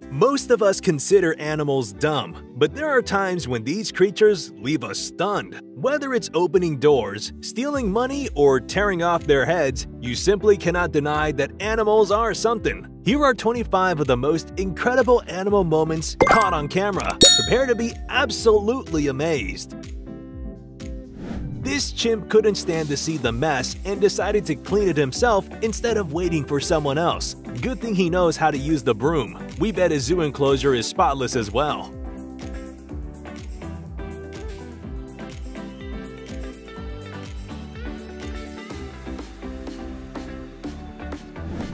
Most of us consider animals dumb, but there are times when these creatures leave us stunned. Whether it's opening doors, stealing money, or tearing off their heads, you simply cannot deny that animals are something. Here are 25 of the most incredible animal moments caught on camera. Prepare to be absolutely amazed. This chimp couldn't stand to see the mess and decided to clean it himself instead of waiting for someone else. Good thing he knows how to use the broom. We bet his zoo enclosure is spotless as well.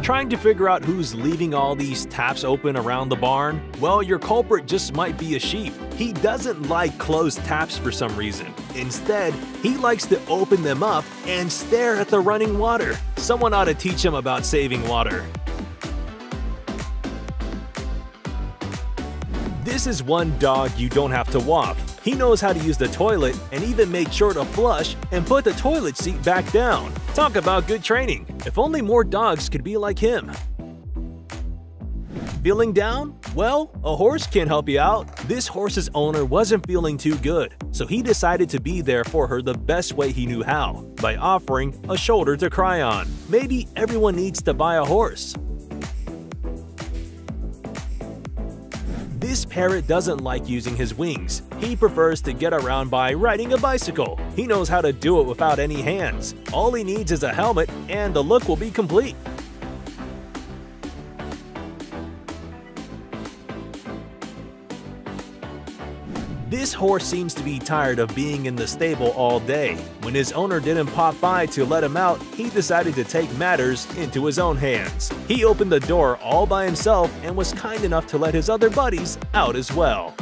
Trying to figure out who's leaving all these taps open around the barn? Well, your culprit just might be a sheep. He doesn't like closed taps for some reason. Instead, he likes to open them up and stare at the running water. Someone ought to teach him about saving water. This is one dog you don't have to walk. He knows how to use the toilet and even make sure to flush and put the toilet seat back down. Talk about good training. If only more dogs could be like him. Feeling down? Well, a horse can help you out. This horse's owner wasn't feeling too good, so he decided to be there for her the best way he knew how, by offering a shoulder to cry on. Maybe everyone needs to buy a horse. This parrot doesn't like using his wings. He prefers to get around by riding a bicycle. He knows how to do it without any hands. All he needs is a helmet and the look will be complete. This horse seems to be tired of being in the stable all day. When his owner didn't pop by to let him out, he decided to take matters into his own hands. He opened the door all by himself and was kind enough to let his other buddies out as well.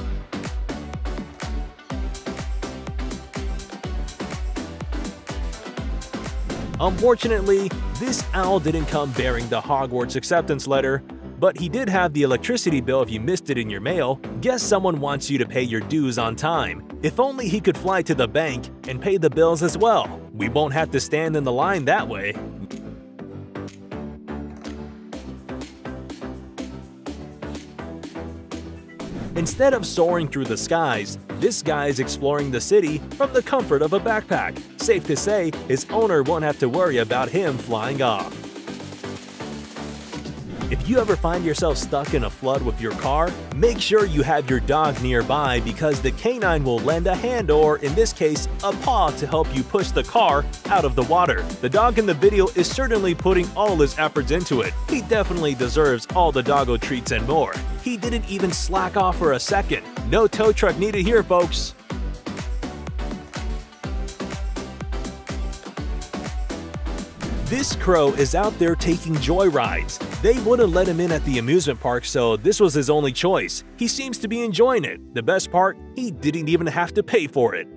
Unfortunately, this owl didn't come bearing the Hogwarts acceptance letter, but he did have the electricity bill if you missed it in your mail. Guess someone wants you to pay your dues on time. If only he could fly to the bank and pay the bills as well. We won't have to stand in the line that way. Instead of soaring through the skies, this guy is exploring the city from the comfort of a backpack. Safe to say, his owner won't have to worry about him flying off. If you ever find yourself stuck in a flood with your car, make sure you have your dog nearby because the canine will lend a hand or, in this case, a paw to help you push the car out of the water. The dog in the video is certainly putting all his efforts into it. He definitely deserves all the doggo treats and more. He didn't even slack off for a second. No tow truck needed here, folks. This crow is out there taking joyrides. They wouldn't let him in at the amusement park, so this was his only choice. He seems to be enjoying it. The best part, he didn't even have to pay for it.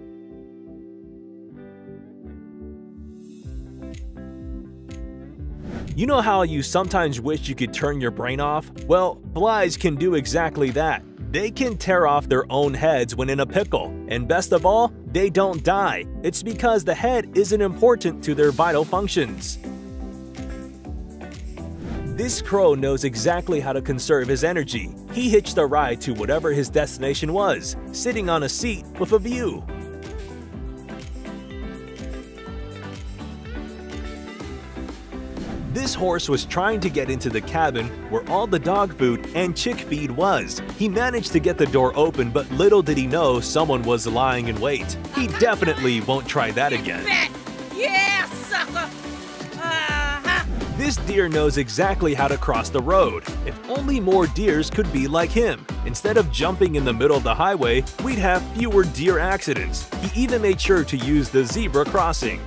You know how you sometimes wish you could turn your brain off? Well, flies can do exactly that. They can tear off their own heads when in a pickle, and best of all, they don't die. It's because the head isn't important to their vital functions. This crow knows exactly how to conserve his energy. He hitched a ride to whatever his destination was, sitting on a seat with a view. This horse was trying to get into the cabin where all the dog food and chick feed was. He managed to get the door open, but little did he know someone was lying in wait. He definitely won't try that again. Yeah, sucker! This deer knows exactly how to cross the road. If only more deers could be like him. Instead of jumping in the middle of the highway, we'd have fewer deer accidents. He even made sure to use the zebra crossing.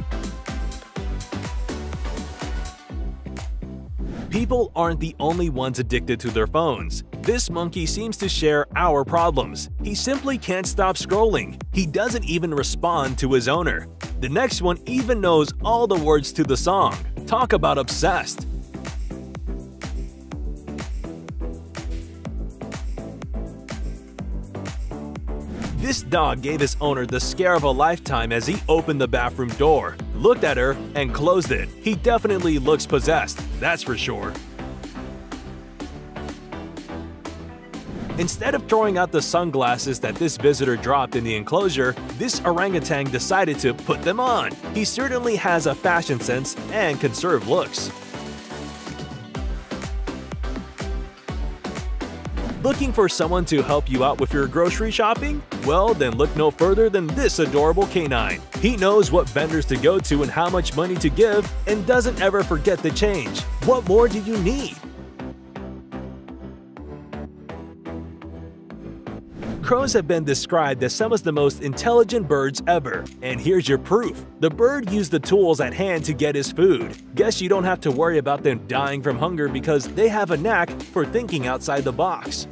People aren't the only ones addicted to their phones. This monkey seems to share our problems. He simply can't stop scrolling. He doesn't even respond to his owner. The next one even knows all the words to the song. Talk about obsessed. This dog gave his owner the scare of a lifetime as he opened the bathroom door, looked at her, and closed it. He definitely looks possessed, that's for sure. Instead of throwing out the sunglasses that this visitor dropped in the enclosure, this orangutan decided to put them on. He certainly has a fashion sense and conserved looks. Looking for someone to help you out with your grocery shopping? Well, then look no further than this adorable canine. He knows what vendors to go to and how much money to give, and doesn't ever forget the change. What more do you need? Crows have been described as some of the most intelligent birds ever, and here's your proof. The bird used the tools at hand to get his food. Guess you don't have to worry about them dying from hunger because they have a knack for thinking outside the box.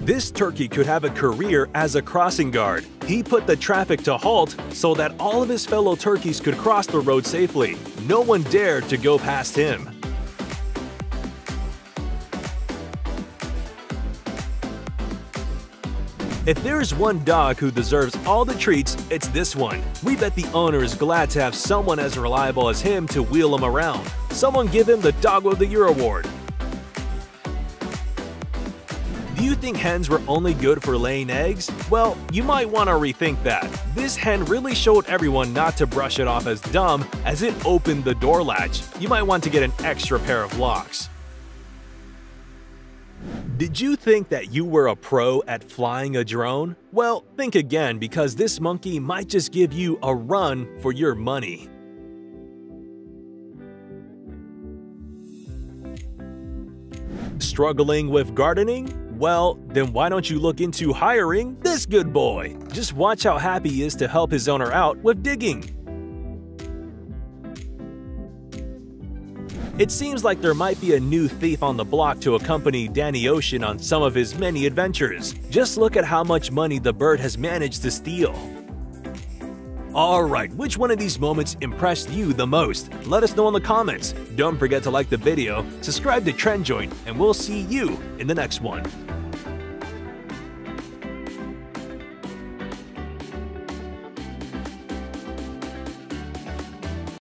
This turkey could have a career as a crossing guard. He put the traffic to halt so that all of his fellow turkeys could cross the road safely. No one dared to go past him. If there's one dog who deserves all the treats, it's this one. We bet the owner is glad to have someone as reliable as him to wheel him around. Someone give him the Dog of the Year award. Do you think hens were only good for laying eggs? Well, you might want to rethink that. This hen really showed everyone not to brush it off as dumb as it opened the door latch. You might want to get an extra pair of locks. Did you think that you were a pro at flying a drone? Well, think again because this monkey might just give you a run for your money. Struggling with gardening? Well, then why don't you look into hiring this good boy? Just watch how happy he is to help his owner out with digging. It seems like there might be a new thief on the block to accompany Danny Ocean on some of his many adventures. Just look at how much money the bird has managed to steal. Alright, which one of these moments impressed you the most? Let us know in the comments. Don't forget to like the video, subscribe to Trend Joint, and we'll see you in the next one.